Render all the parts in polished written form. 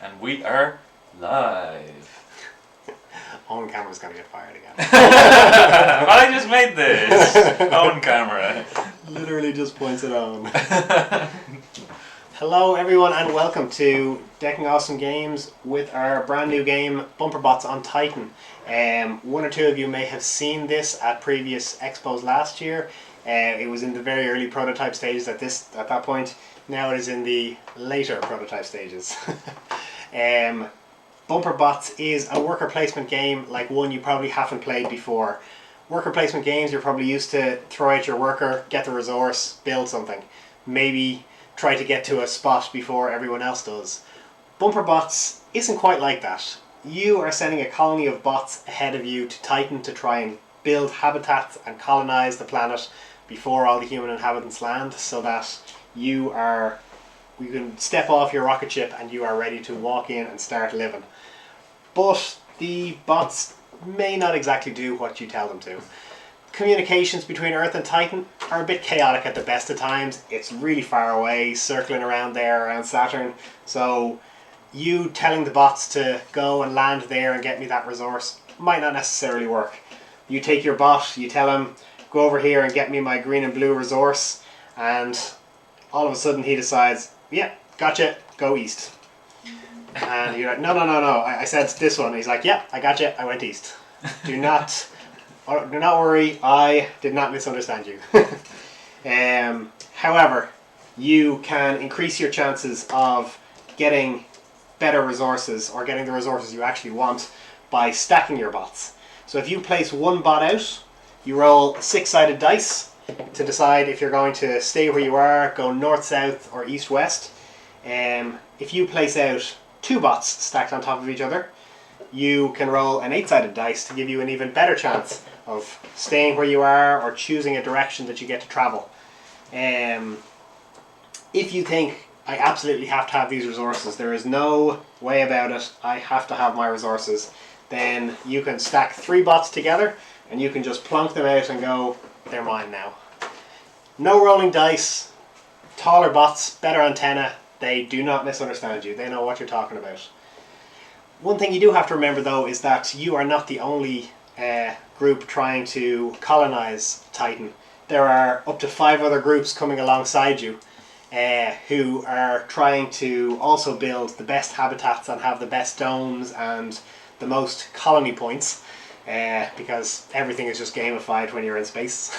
And we are live. On camera's gonna get fired again. I just made this on camera. Literally just points it on. Hello everyone and welcome to Decking Awesome Games with our brand new game Bumper Bots on Titan. One or two of you may have seen this at previous expos last year. It was in the very early prototype stages at that point. Now it is in the later prototype stages. Bumper Bots is a worker placement game like one you probably haven't played before. Worker placement games, you're probably used to throw out your worker, get the resource, build something. Maybe try to get to a spot before everyone else does. Bumper Bots isn't quite like that. You are sending a colony of bots ahead of you to Titan to try and build habitats and colonize the planet before all the human inhabitants land, so that you can step off your rocket ship and you are ready to walk in and start living. But the bots may not exactly do what you tell them to. Communications between Earth and Titan are a bit chaotic at the best of times. It's really far away, circling around there, around Saturn. So you telling the bots to go and land there and get me that resource might not necessarily work. You take your bot, you tell him, go over here and get me my green and blue resource, and all of a sudden he decides, yeah, gotcha, go east. And you're like, no, I said this one. And he's like, yeah, I gotcha, I went east. Do not worry, I did not misunderstand you. However, you can increase your chances of getting better resources or getting the resources you actually want by stacking your bots. So if you place one bot out, you roll 6-sided dice to decide if you're going to stay where you are, go north, south, or east, west. If you place out 2 bots stacked on top of each other, you can roll an 8-sided dice to give you an even better chance of staying where you are or choosing a direction that you get to travel. If you think, I absolutely have to have these resources, there is no way about it, I have to have my resources, then you can stack 3 bots together and you can just plonk them out and go, they're mine now. No rolling dice, taller bots, better antenna, they do not misunderstand you, they know what you're talking about. One thing you do have to remember though is that you are not the only group trying to colonize Titan. There are up to 5 other groups coming alongside you who are trying to also build the best habitats and have the best domes and the most colony points, because everything is just gamified when you're in space.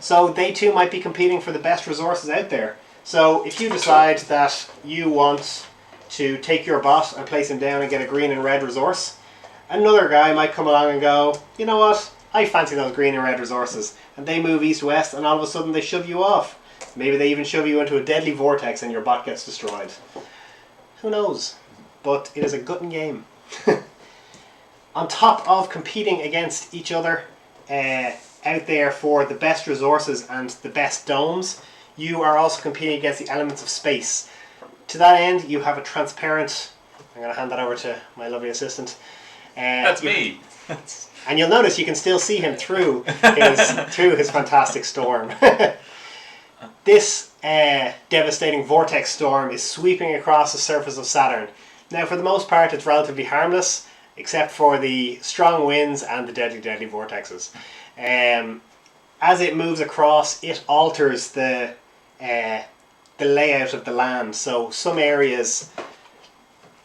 So they too might be competing for the best resources out there. So if you decide that you want to take your bot and place him down and get a green and red resource, another guy might come along and go, you know what, I fancy those green and red resources, and they move east-west and all of a sudden they shove you off. Maybe they even shove you into a deadly vortex and your bot gets destroyed. Who knows? But it is a gutting game. On top of competing against each other out there for the best resources and the best domes, you are also competing against the elements of space. To that end, you have a transparent, I'm going to hand that over to my lovely assistant. That's me. And you'll notice you can still see him through his fantastic storm. This devastating vortex storm is sweeping across the surface of Saturn. Now, for the most part, it's relatively harmless, except for the strong winds and the deadly vortexes. As it moves across, it alters the layout of the land. So some areas,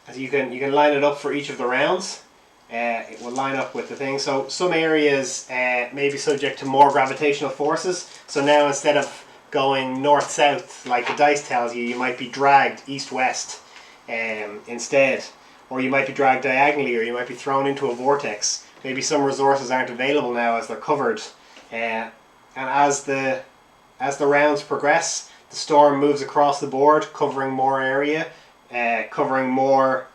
as you can line it up for each of the rounds. It will line up with the thing. So some areas may be subject to more gravitational forces. So now instead of going north-south like the dice tells you, you might be dragged east-west instead. Or you might be dragged diagonally, or you might be thrown into a vortex. Maybe some resources aren't available now as they're covered. And as the rounds progress, the storm moves across the board, covering more area, covering more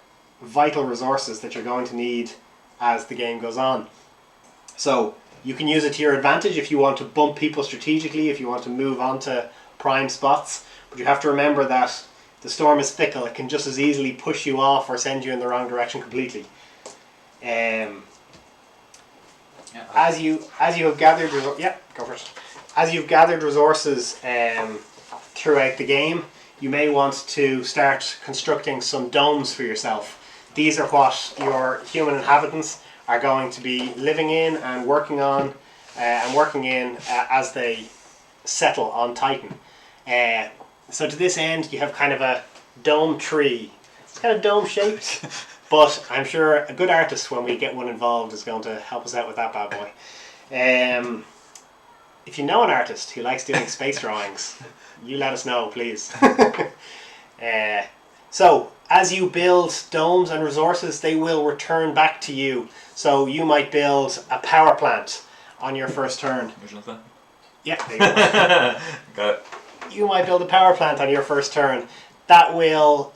vital resources that you're going to need as the game goes on. So you can use it to your advantage if you want to bump people strategically, if you want to move on to prime spots, but you have to remember that the storm is fickle. It can just as easily push you off or send you in the wrong direction completely. As you have gathered go for it. As you've gathered resources throughout the game, you may want to start constructing some domes for yourself. These are what your human inhabitants are going to be living in and working on as they settle on Titan. So to this end, you have kind of a dome tree. It's kind of dome shaped, but I'm sure a good artist, when we get one involved, is going to help us out with that bad boy. If you know an artist who likes doing space drawings, you let us know, please. So as you build domes and resources, they will return back to you. So you might build a power plant on your first turn. Yeah, there you go. Got it. You might build a power plant on your first turn. That will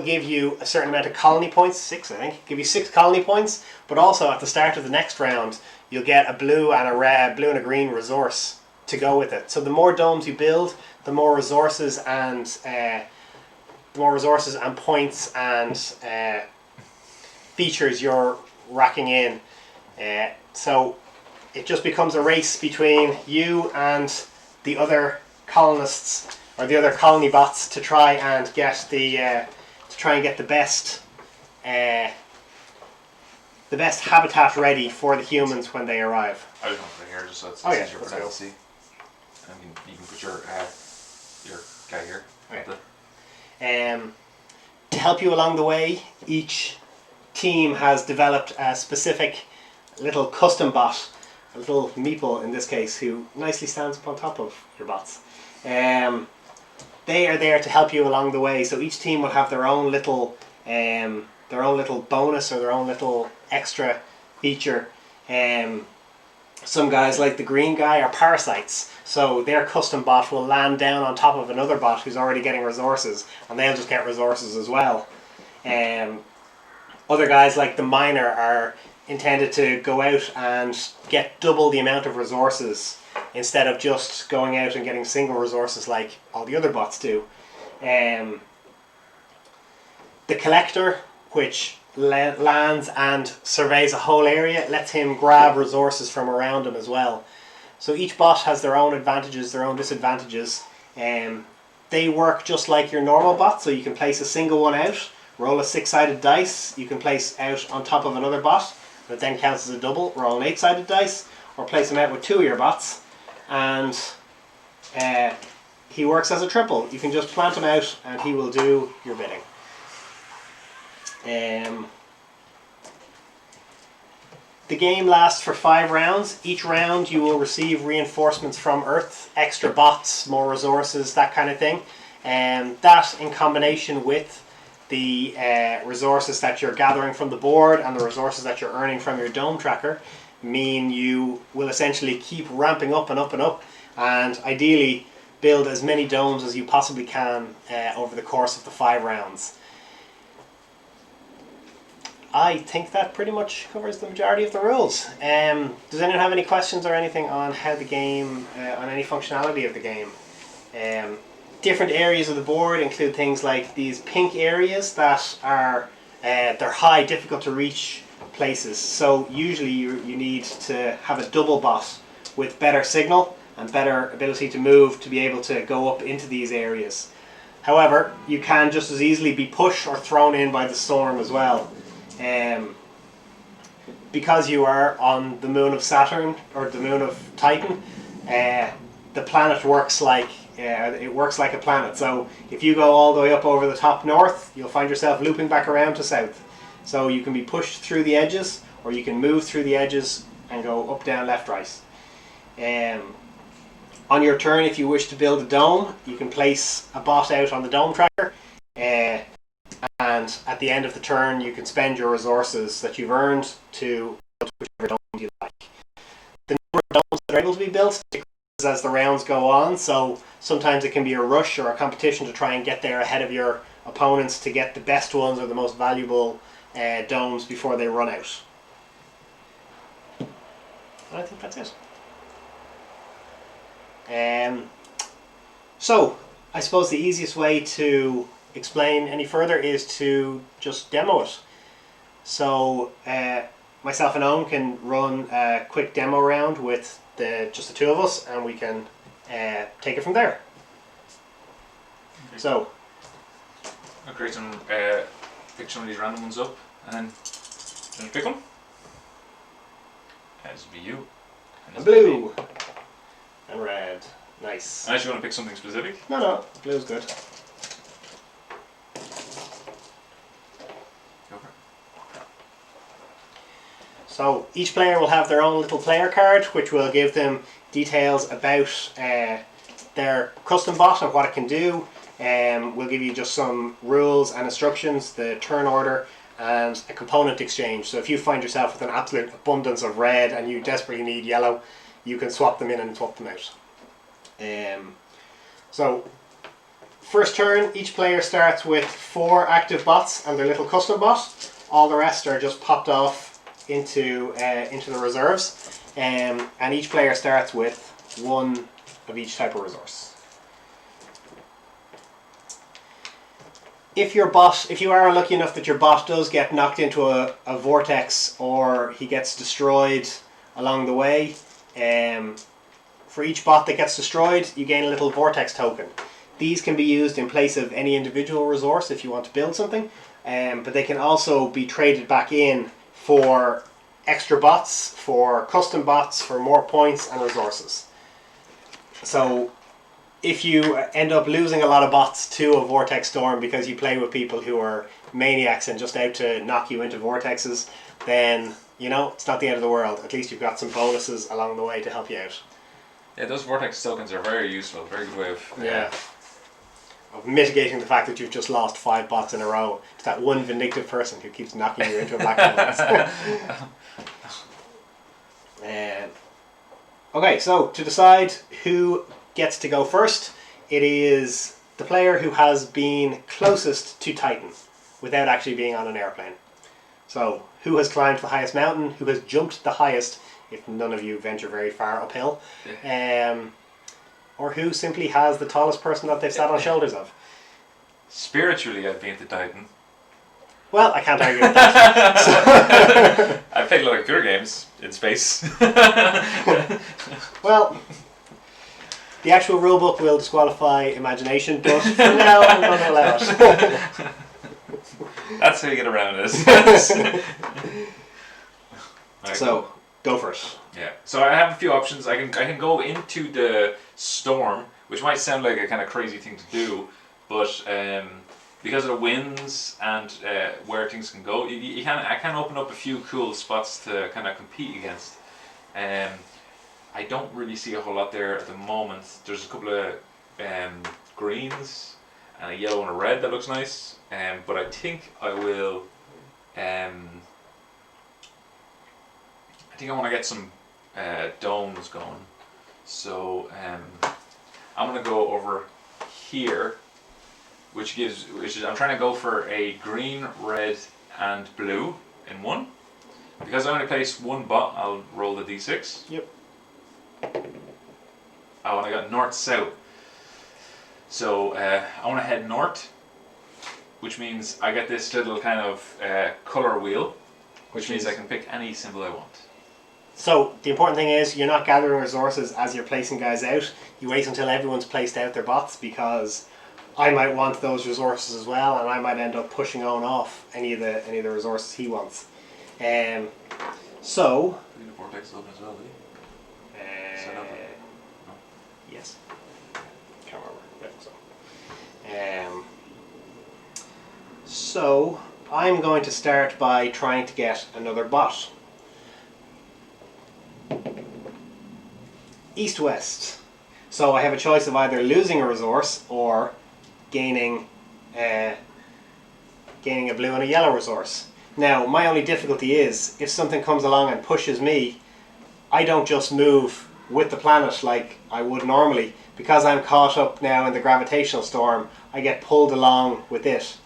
give you a certain amount of colony points, 6 I think. Give you 6 colony points, but also at the start of the next round, you'll get a blue and a red, blue and a green resource to go with it. So the more domes you build, the more resources and points and features you're racking in. So it just becomes a race between you and the other colonists or the other colony bots to try and get the best habitat ready for the humans when they arrive. I just want to put it here just so it's Yeah, easier for them to see. You can put your guy here. Okay. To help you along the way, each team has developed a specific little custom bot, a little meeple in this case, who nicely stands up on top of your bots. They are there to help you along the way. So each team will have their own little bonus or their own little extra feature. Some guys, like the green guy, are parasites. So their custom bot will land down on top of another bot who's already getting resources, and they'll just get resources as well. Other guys, like the miner, are intended to go out and get double the amount of resources instead of just going out and getting single resources like all the other bots do. The collector, which lands and surveys a whole area, lets him grab resources from around him as well. So each bot has their own advantages, their own disadvantages. They work just like your normal bot, so you can place a single one out, roll a 6-sided dice, you can place out on top of another bot, that then counts as a double, roll an 8-sided dice, or place them out with 2 of your bots, and he works as a triple. You can just plant him out and he will do your bidding. The game lasts for 5 rounds. Each round you will receive reinforcements from Earth, extra bots, more resources, that kind of thing. That in combination with the resources that you're gathering from the board and the resources that you're earning from your dome tracker mean you will essentially keep ramping up and up and up, and ideally build as many domes as you possibly can over the course of the 5 rounds. I think that pretty much covers the majority of the rules. Does anyone have any questions or anything on how the game, on any functionality of the game? Different areas of the board include things like these pink areas that are they're high, difficult to reach places. So usually you need to have a double bot with better signal and better ability to move to be able to go up into these areas. However, you can just as easily be pushed or thrown in by the storm as well. Because you are on the moon of Saturn or the moon of Titan, the planet works like a planet. So if you go all the way up over the top north, you'll find yourself looping back around to south. So you can be pushed through the edges, or you can move through the edges and go up, down, left, right. On your turn, if you wish to build a dome, you can place a bot out on the dome tracker. And at the end of the turn, you can spend your resources that you've earned to build whichever dome you like. The number of domes that are able to be built decreases as the rounds go on, so sometimes it can be a rush or a competition to try and get there ahead of your opponents to get the best ones or the most valuable domes before they run out. And I think that's it. So, I suppose the easiest way to explain any further is to just demo it. So myself and Owen can run a quick demo round with just the 2 of us, and we can take it from there. Okay, So, I'll create some, pick some of these random ones up, and then just pick one. And this will be you. and blue. And red. Nice. Unless you want to pick something specific. No, blue's good. Go for it. So each player will have their own little player card, which will give them details about their custom bot and what it can do. We'll give you just some rules and instructions, the turn order, and a component exchange. So if you find yourself with an absolute abundance of red and you desperately need yellow, you can swap them in and swap them out. So first turn, each player starts with 4 active bots and their little custom bot. All the rest are just popped off into the reserves, and each player starts with 1 of each type of resource. If you are lucky enough that your bot does get knocked into a vortex or he gets destroyed along the way, for each bot that gets destroyed, you gain a little vortex token. These can be used in place of any individual resource if you want to build something, but they can also be traded back in for extra bots, for custom bots, for more points and resources. So if you end up losing a lot of bots to a vortex storm because you play with people who are maniacs and just out to knock you into vortexes, then it's not the end of the world. At least you've got some bonuses along the way to help you out. Yeah, those vortex tokens are very useful. Very good way of mitigating the fact that you've just lost 5 bots in a row to that one vindictive person who keeps knocking you into a black hole. Okay, so to decide who gets to go first, it is the player who has been closest to Titan without actually being on an airplane. So who has climbed the highest mountain, who has jumped the highest, if none of you venture very far uphill, or who simply has the tallest person that they've sat on shoulders of. Spiritually, I've been to Titan. Well, I can't argue with that. So I've played a lot of computer games in space. Well, the actual rulebook will disqualify imagination, but for now I'm going to allow it. That's how you get around this. Right. So, go for it. Yeah. So I have a few options. I can go into the storm, which might sound like a kind of crazy thing to do, but because of the winds and where things can go, I can open up a few cool spots to kind of compete against. I don't really see a whole lot there at the moment. There's a couple of greens and a yellow and a red that looks nice. But I think I will. I think I want to get some domes going. So I'm gonna go over here, which is I'm trying to go for a green, red, and blue in one. Because I only place 1 bot, I'll roll the d6. Yep. Oh, and I got north south. So I want to head north, which means I get this little kind of color wheel, which means I can pick any symbol I want. So the important thing is you're not gathering resources as you're placing guys out. You wait until everyone's placed out their bots, because I might want those resources as well, and I might end up pushing on off any of the resources he wants. So. I think the vortex is open as well, do you? Yes. Can't remember. Yeah, so I'm going to start by trying to get another bot. East-west. So I have a choice of either losing a resource or gaining a blue and a yellow resource. Now, my only difficulty is, if something comes along and pushes me, I don't just move with the planet like I would normally. Because I'm caught up now in the gravitational storm, I get pulled along with it.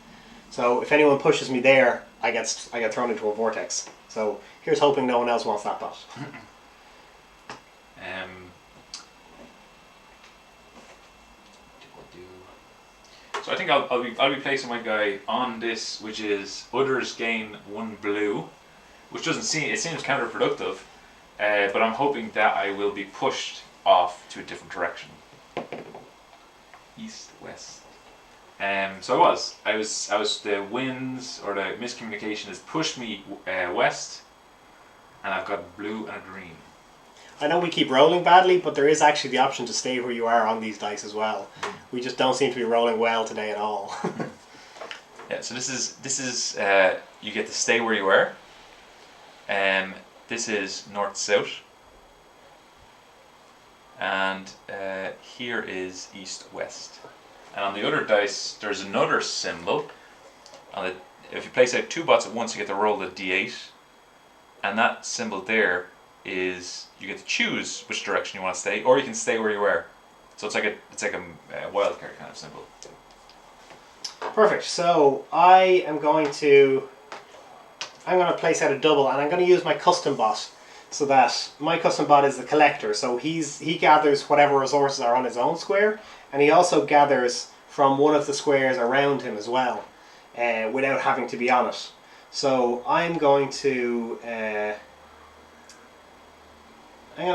So if anyone pushes me there, I get thrown into a vortex. So here's hoping no one else wants that bot. So I think I'll be placing my guy on this, which is others gain 1 blue, which it seems counterproductive, but I'm hoping that I will be pushed off to a different direction. East, west. So I was the winds or the miscommunication has pushed me west, and I've got blue and a green. I know we keep rolling badly, but there is actually the option to stay where you are on these dice as well. We just don't seem to be rolling well today at all. Yeah, so this is you get to stay where you are. This is north south, and here is east west. And on the other dice, there's another symbol. If you place out 2 bots at once, you get to roll the d8, and that symbol there is you get to choose which direction you want to stay, or you can stay where you are. So it's like a wild card kind of symbol. Perfect. So I'm going to place out a double, and I'm going to use my custom bot, so that my custom bot is the collector. So he gathers whatever resources are on his own square, and he also gathers from one of the squares around him as well, without having to be on it. So I'm going to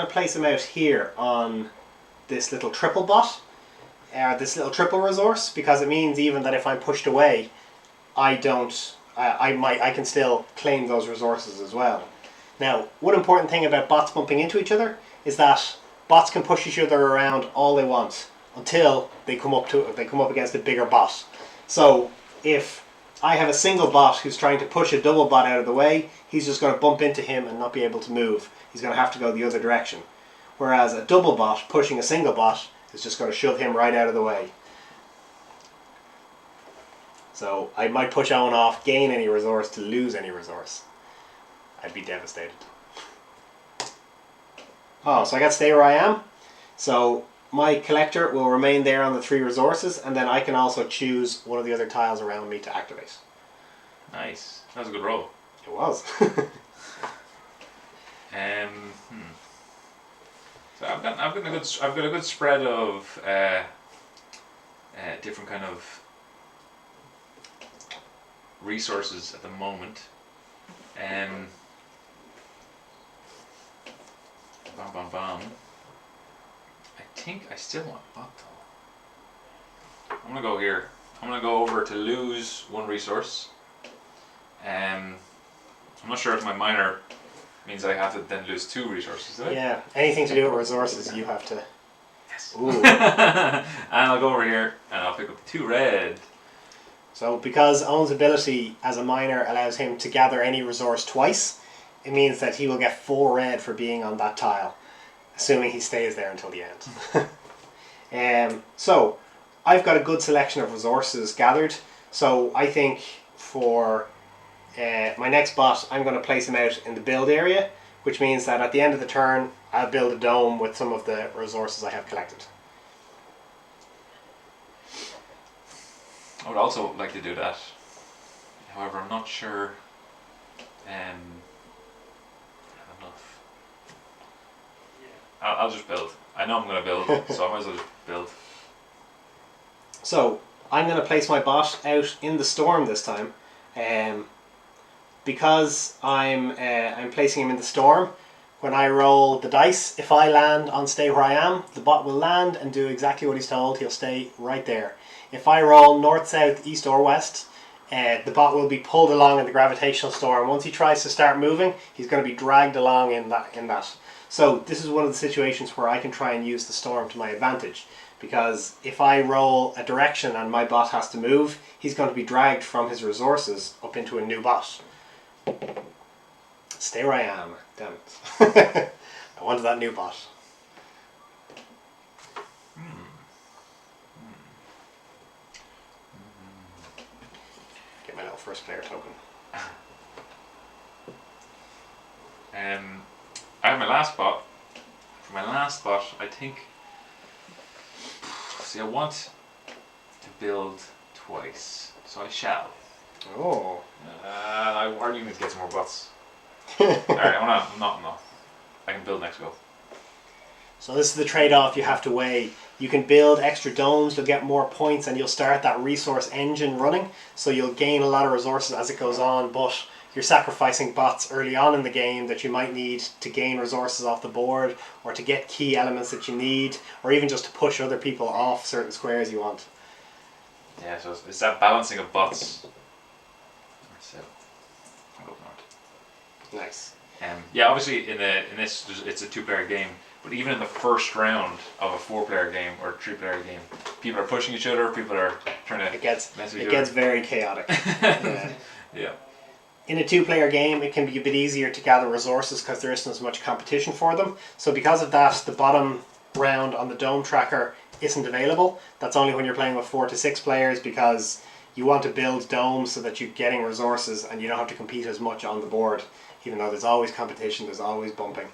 place him out here on this little triple bot, this little triple resource, because it means even that if I'm pushed away, I can still claim those resources as well. Now, one important thing about bots bumping into each other is that bots can push each other around all they want until they come up against a bigger bot. So if I have a single bot who's trying to push a double bot out of the way, he's just going to bump into him and not be able to move. He's going to have to go the other direction. Whereas a double bot pushing a single bot is just going to shove him right out of the way. So I might push Owen off, gain any resource to lose any resource. I'd be devastated. Oh, so I got to stay where I am. So my collector will remain there on the 3 resources, and then I can also choose one of the other tiles around me to activate. Nice. That was a good roll. It was. So I've got a good spread of different kind of resources at the moment. Bam bam bam. I think I still want bot though. I'm gonna go here. I'm gonna go over to lose 1 resource. I'm not sure if my minor means I have to then lose 2 resources, do I? Yeah, anything to do with resources, you have to. Yes. Ooh. And I'll go over here and I'll pick up 2 red. So because Owen's ability as a miner allows him to gather any resource twice, it means that he will get 4 red for being on that tile, assuming he stays there until the end. So I've got a good selection of resources gathered, so I think for my next bot I'm going to place him out in the build area, which means that at the end of the turn I'll build a dome with some of the resources I have collected. I would also like to do that. However, I'm not sure enough. I'll just build. I know I'm going to build, so I might as well just build. So I'm going to place my bot out in the storm this time. Because I'm placing him in the storm, when I roll the dice, if I land on stay where I am, the bot will land and do exactly what he's told. He'll stay right there. If I roll north, south, east or west, the bot will be pulled along in the gravitational storm. Once he tries to start moving, he's going to be dragged along in that. So this is one of the situations where I can try and use the storm to my advantage. Because if I roll a direction and my bot has to move, he's going to be dragged from his resources up into a new bot. Stay where I am. Damn it. I wanted that new bot. Get my little first player token. I have my last bot. For my last bot, I think. See, I want to build twice, so I shall. Oh. I really need to get some more bots. Alright, no. I can build next go. So this is the trade-off you have to weigh. You can build extra domes, you'll get more points, and you'll start that resource engine running, so you'll gain a lot of resources as it goes on, but you're sacrificing bots early on in the game that you might need to gain resources off the board, or to get key elements that you need, or even just to push other people off certain squares you want. Yeah, so it's that balancing of bots. So, I'll go north. Nice. Yeah, obviously in this it's a 2-player game, but even in the first round of a 4-player game or 3-player game, people are pushing each other. People are trying to It gets mess very chaotic. Yeah. Yeah. In a 2-player game, it can be a bit easier to gather resources because there isn't as much competition for them. So because of that, the bottom round on the dome tracker isn't available. That's only when you're playing with 4 to 6 players, because you want to build domes so that you're getting resources and you don't have to compete as much on the board. Even though there's always competition, there's always bumping.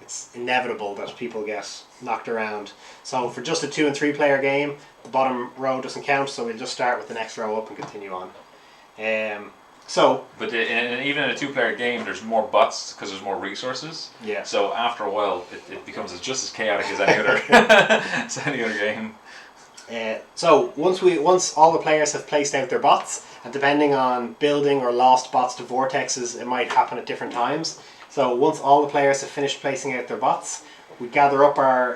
It's inevitable that people get knocked around. So for just a 2 and 3 player game, the bottom row doesn't count, so we'll just start with the next row up and continue on. But even in a 2-player game, there's more bots because there's more resources. Yeah. So after a while, it becomes just as chaotic as any other game. So once all the players have placed out their bots, and depending on building or lost bots to vortexes, it might happen at different times. So once all the players have finished placing out their bots, we gather up our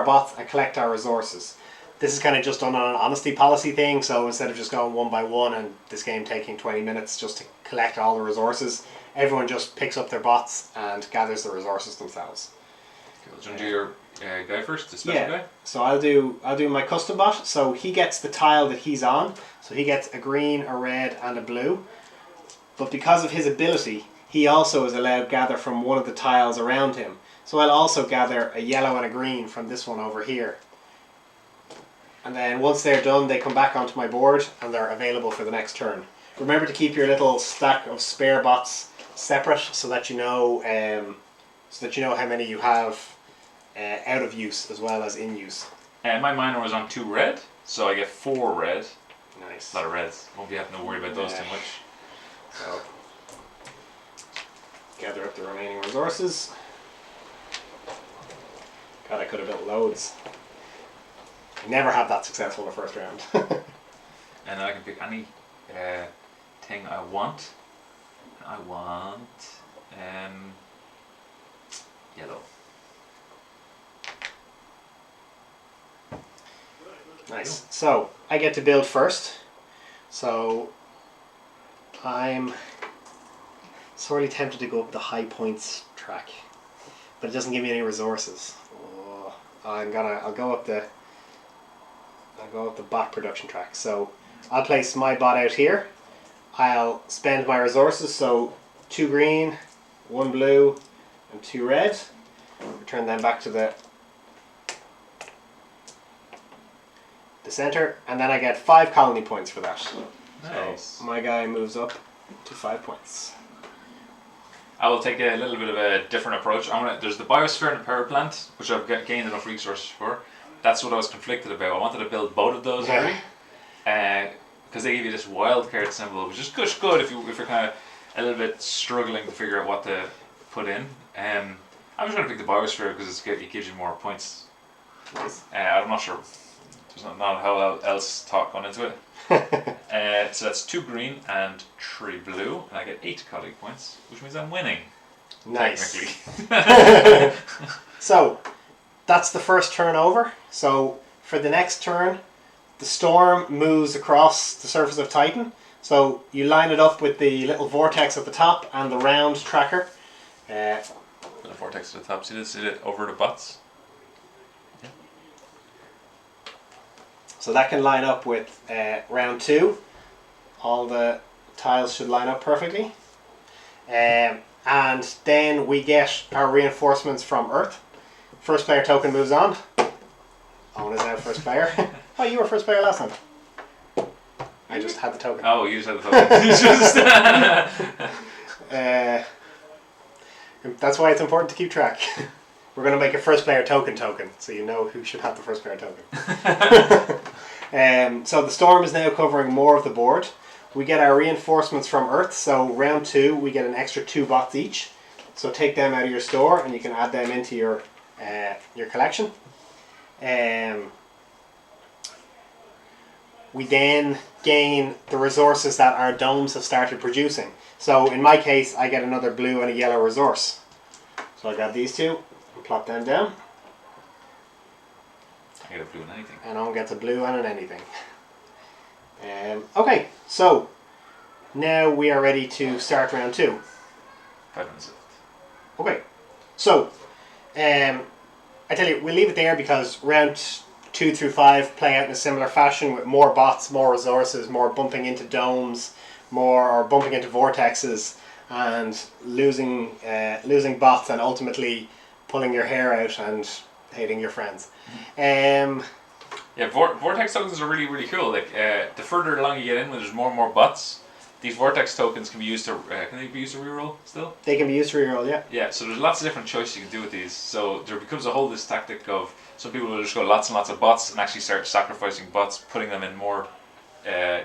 bots and collect our resources. This is kind of just done on an honesty policy thing, so instead of just going one by one and this game taking 20 minutes just to collect all the resources, everyone just picks up their bots and gathers the resources themselves. Cool. Do you want to do your guy first, the special guy? So I'll do my custom bot. So he gets the tile that he's on. So he gets a green, a red, and a blue. But because of his ability, he also is allowed to gather from one of the tiles around him. So I'll also gather a yellow and a green from this one over here. And then once they're done, they come back onto my board and they're available for the next turn. Remember to keep your little stack of spare bots separate so that you know how many you have out of use as well as in use. My minor was on 2 red, so I get 4 red. Nice. A lot of reds. Won't be having to worry about those too much. So gather up the remaining resources. God, I could have built loads. Never had that successful the first round. And I can pick any thing I want. I want yellow. Nice. So I get to build first. So I'm sorely tempted to go up the high points track, but it doesn't give me any resources. Oh, I'll go up the bot production track. So I'll place my bot out here. I'll spend my resources, so 2 green, 1 blue, and 2 red. Return them back to the center, and then I get 5 colony points for that. Nice. So my guy moves up to 5 points. I will take a little bit of a different approach. There's the biosphere and the power plant, which I've gained enough resources for. That's what I was conflicted about. I wanted to build both of those early, because they give you this wild card symbol, which is good if you're kind of a little bit struggling to figure out what to put in. I'm just going to pick the biosphere because it gives you more points. Nice. I'm not sure. There's not how else thought going into it. So that's 2 green and 3 blue, and I get 8 colleague points, which means I'm winning. Nice. Technically. So that's the first turn over. So for the next turn, the storm moves across the surface of Titan. So you line it up with the little vortex at the top and the round tracker. The vortex at the top. See it over the bots. Yeah. So that can line up with round 2. All the tiles should line up perfectly. And then we get our reinforcements from Earth. First player token moves on. Owen is now first player. Oh, you were first player last time. I just had the token. Oh, you just had the token. That's why it's important to keep track. We're going to make a first player token, so you know who should have the first player token. So the storm is now covering more of the board. We get our reinforcements from Earth, so round 2 we get an extra 2 bots each. So take them out of your store and you can add them into your collection. We then gain the resources that our domes have started producing. So in my case, I get another blue and a yellow resource. So I grab these 2 and plop them down. I get a blue and anything. And Owen gets a blue and an anything. Okay, so now we are ready to start round 2. 5 minutes left. Okay, so I tell you, we'll leave it there because round 2 through 5 play out in a similar fashion with more bots, more resources, more bumping into domes, more or bumping into vortexes, and losing bots, and ultimately pulling your hair out and hating your friends. Yeah, vortex tokens are really, really cool. Like the further along you get in, when there's more and more bots, these vortex tokens can be used to can they be used to reroll still? They can be used to reroll, yeah. Yeah, so there's lots of different choices you can do with these. So there becomes a whole this tactic of some people will just go lots and lots of bots and actually start sacrificing bots, putting them in more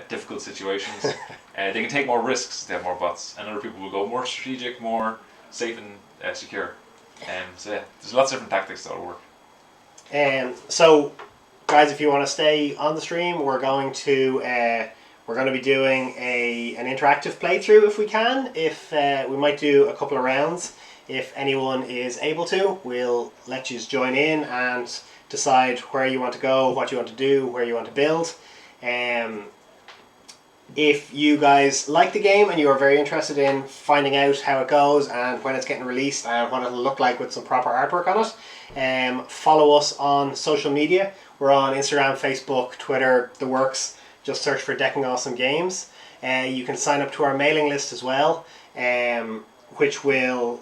difficult situations. They can take more risks if they have more bots, and other people will go more strategic, more safe and secure. So yeah, there's lots of different tactics that will work. So, guys, if you want to stay on the stream, we're going to be doing an interactive playthrough if we can. If we might do a couple of rounds. If anyone is able to, we'll let you join in and decide where you want to go, what you want to do, where you want to build. If you guys like the game and you are very interested in finding out how it goes and when it's getting released and what it'll look like with some proper artwork on it, follow us on social media. We're on Instagram, Facebook, Twitter, the works. Just search for Decking Awesome Games. You can sign up to our mailing list as well, which will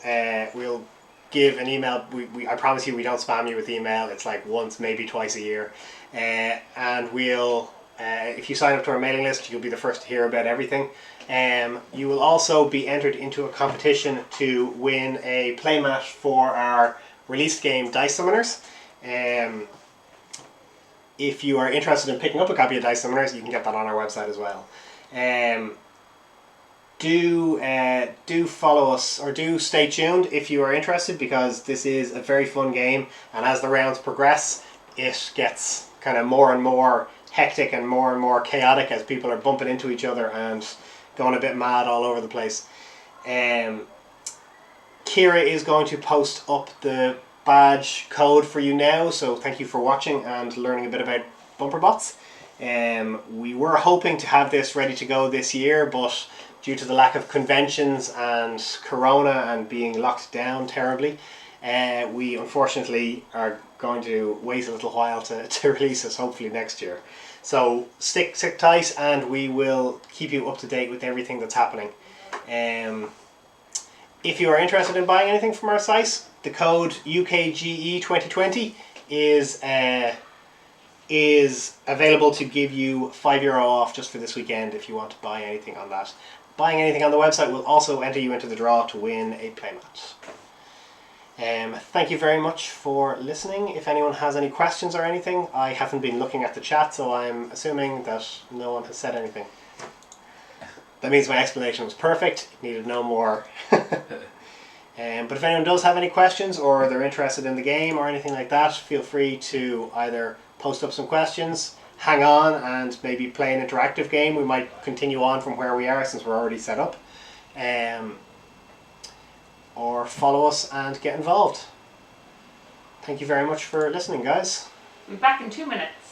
give an email. I promise you we don't spam you with email. It's like once, maybe twice a year. And we'll... if you sign up to our mailing list, you'll be the first to hear about everything. You will also be entered into a competition to win a playmat for our released game, Dice Summoners. If you are interested in picking up a copy of Dice Summoners, you can get that on our website as well. Do follow us, or do stay tuned if you are interested, because this is a very fun game, and as the rounds progress, it gets kind of more and more hectic and more chaotic as people are bumping into each other and going a bit mad all over the place. Kira is going to post up the badge code for you now, so thank you for watching and learning a bit about bumper bots. We were hoping to have this ready to go this year, but due to the lack of conventions and Corona and being locked down terribly, we unfortunately are going to wait a little while to release this, hopefully next year. So stick tight and we will keep you up to date with everything that's happening. If you are interested in buying anything from our site, the code UKGE2020 is available to give you €5 off just for this weekend if you want to buy anything on that. Buying anything on the website will also enter you into the draw to win a playmat. Thank you very much for listening. If anyone has any questions or anything, I haven't been looking at the chat, so I'm assuming that no one has said anything. That means my explanation was perfect. It needed no more. But if anyone does have any questions or they're interested in the game or anything like that, feel free to either post up some questions, hang on and maybe play an interactive game. We might continue on from where we are since we're already set up. Or follow us and get involved. Thank you very much for listening, guys. We'll be back in 2 minutes.